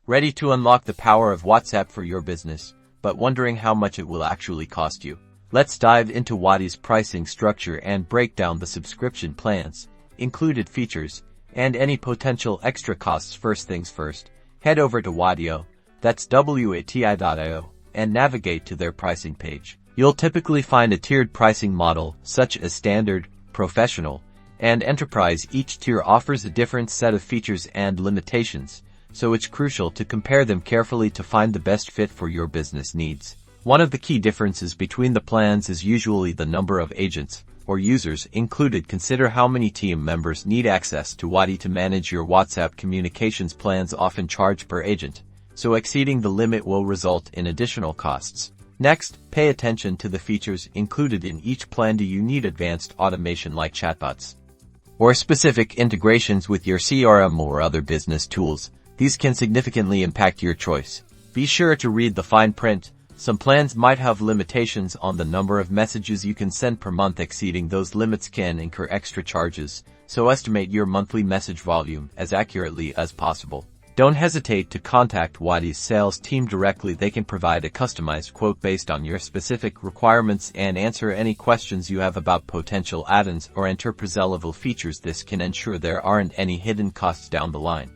Ready to unlock the power of WhatsApp for your business, but wondering how much it will actually cost you? Let's dive into Wati's pricing structure and break down the subscription plans, included features, and any potential extra costs. First things first, head over to Wati.io, that's Wati.io, and navigate to their pricing page. You'll typically find a tiered pricing model, such as Standard, Professional, and Enterprise. Each tier offers a different set of features and limitations, so it's crucial to compare them carefully to find the best fit for your business needs. One of the key differences between the plans is usually the number of agents or users included. Consider how many team members need access to Wati to manage your WhatsApp communications. Plans often charge per agent, so exceeding the limit will result in additional costs. Next, pay attention to the features included in each plan. Do you need advanced automation like chatbots or specific integrations with your CRM or other business tools? These can significantly impact your choice. Be sure to read the fine print. Some plans might have limitations on the number of messages you can send per month. Exceeding those limits can incur extra charges, so estimate your monthly message volume as accurately as possible. Don't hesitate to contact Wati's sales team directly. They can provide a customized quote based on your specific requirements and answer any questions you have about potential add-ons or enterprise-level features. This can ensure there aren't any hidden costs down the line.